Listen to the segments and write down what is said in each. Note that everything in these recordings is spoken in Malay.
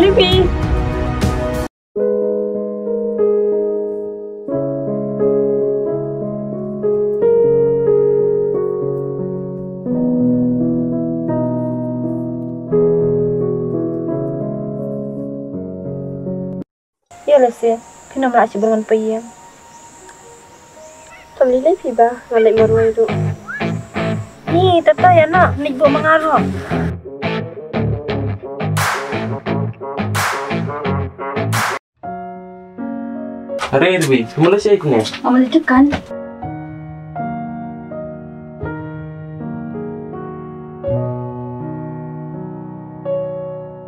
Ribi. Ya lah sih, kena melak cibangan payam. Tamlilai piba, ngalai maruai tu. Ni, tata ya nak, nik buat mengarok. Hari Irbi, kemana sih ikutnya? Mama ledekan.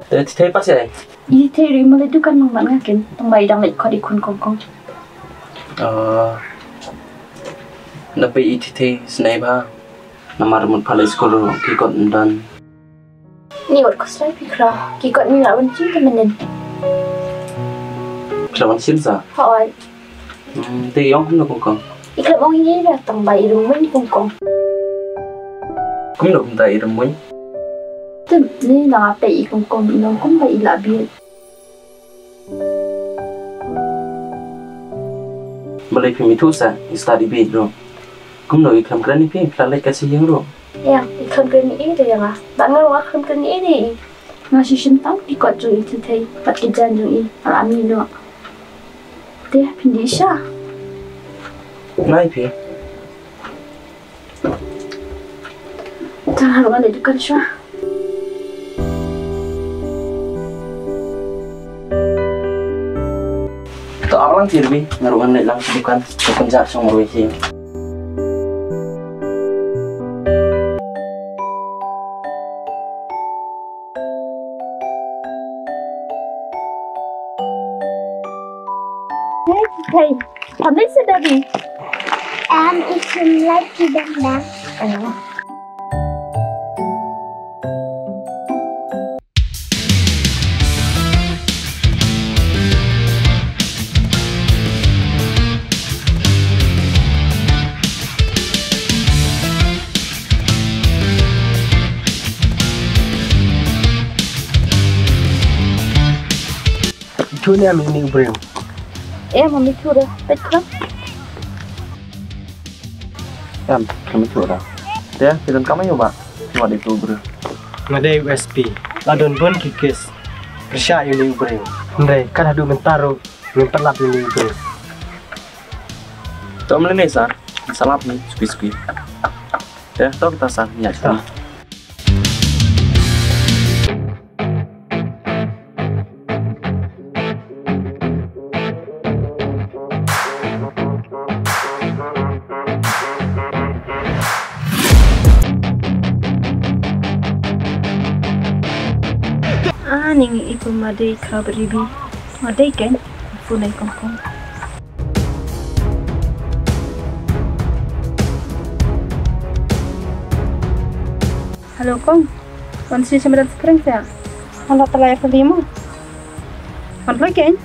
Tadi pas ya? Ini teri mama ledekan mama ngakin, tembak idang lek kau di kun kongkong. Napi iti snaiba, nama remote palai sekolah kikot dan. Ni wat kau selai pikra, kikot ni lawan cinta menen. Kelawan silsa. Hoi. Ti yang kumno kongkong. Iklap orang ini dah tembak idang meni kongkong. Kumno kumta iram mun. Tu ni nak apa kongkong idang kumba ilabil. Balai pemitu sa, study bed ro. Kumno iklam kerani pi, pelalai kasih yang ro. Ya, iklam kerani ini yang ah. Bangal wah iklam kerani ini. Ngasih sentang ikut tu itu teh, pat kejan tu ini, alami lo. Dia pindisha. Nai pi. Jangan lupa ledekan syah. Tu awang Irbi, ngaruhan lek lang bukan pekerja song ruisi. Hey, pandai sedari. Itu lagi dandang. Itu ni amin ni ubrim. Mami tu dah, betul. Kami tu dah. Dia, film kami yo ba. Cuma di ubrim. Ngadai USP, ladon pun kikis. Persya ini ubrim. Ndai kan hadu mentaru, memperlap ini ubrim. Tu melini sa, salap ni, suki-suki. Dia, tu kita sa, ya. Ning itu madai kerab ribi. Madai kan? Funai kongkong. Halo kong, kondisi sembilan sekarang saya. Halo terlayak kelima. Halo kan?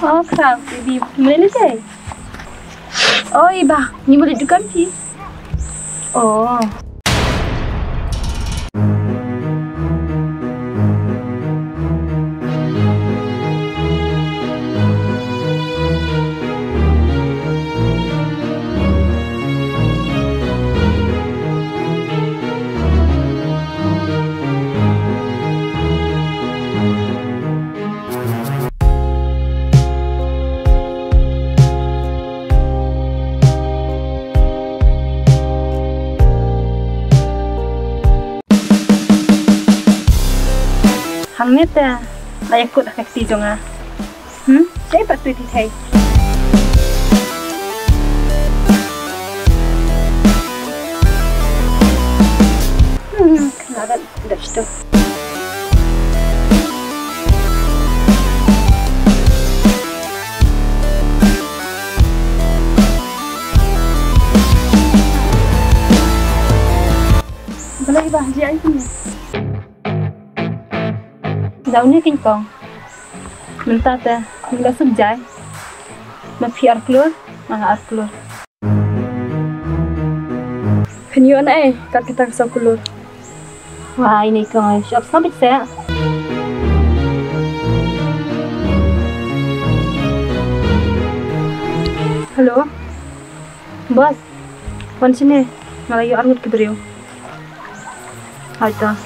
Oh, kerap, baby. Boleh lagi? Oh, iba. Ni boleh juga sih. Oh. Hang ni ta, layak kut nak kasi jonga. Saya pasti ditai. Kenapa dah stop? bahagia itu. Dạo này kinh con, mình ta mình đã sung trái, mà phi ar keluar, malah ar keluar. Kenyo na kat kita kesal keluar. Wah ini kong, siap sampai saya. Halo, bos, mana sini? Malayu armut ke beriu. Hai ta.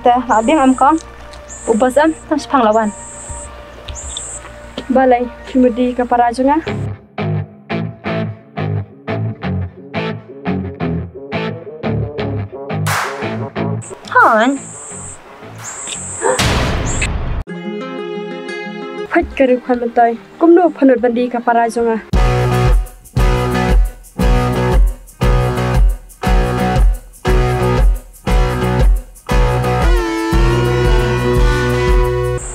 Teh abang am kong ubas am tas panglawan balai kimudi ke parajunga han phật keru khamatoi kumno phanut bandi ke parajunga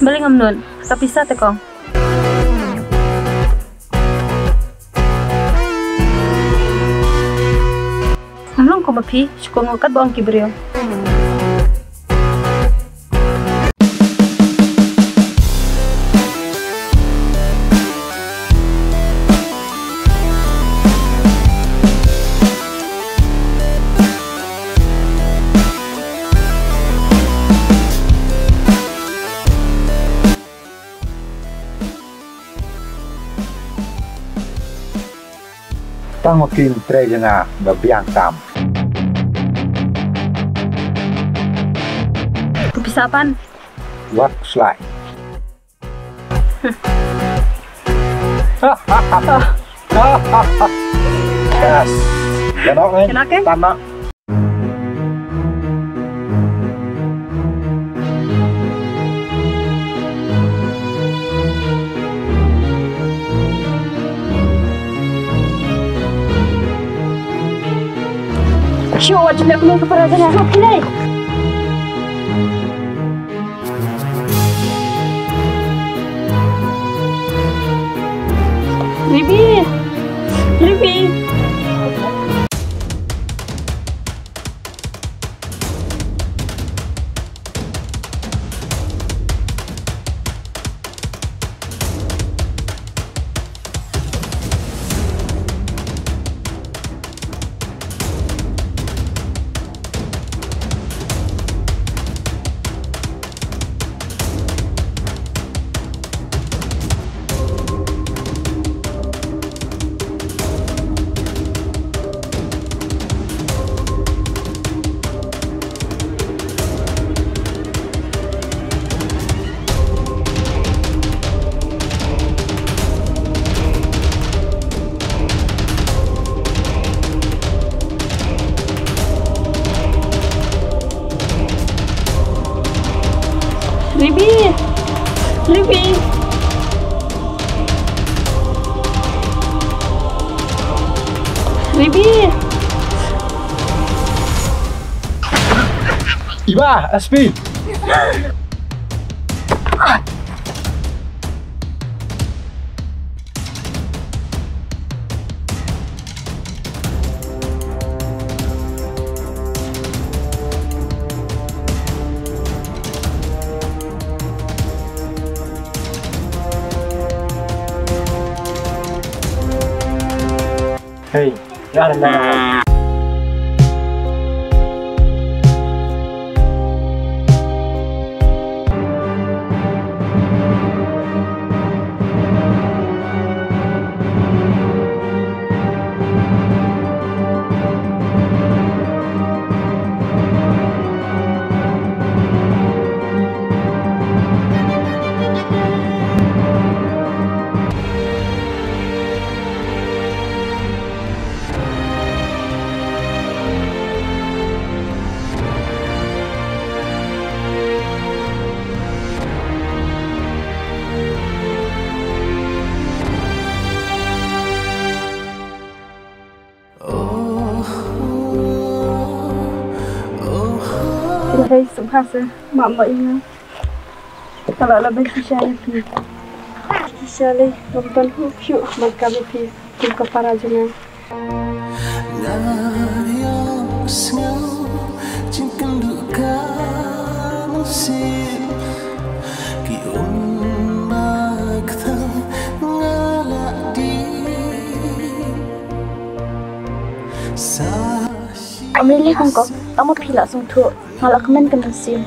balik ngamnon, tapi sa tekong. Ngamnon ko mapi, syukur ngokat baong kibriyo. Tang makin trejana babiang tam. Kepisapan? What slide? Yes. Janok ni. Enak ke? Tamak. Sure, what you look for as an play. Libby. Libby. Iba, SP. Hey, jangan lama. Hey, subhasa, mak ingat. Kalau lebih kisah lebih. Kisah le, nonton yuk makan lebih. Kita para jangan. Ambil kong kong, tamu pila sung tu, malah kemen kena sim.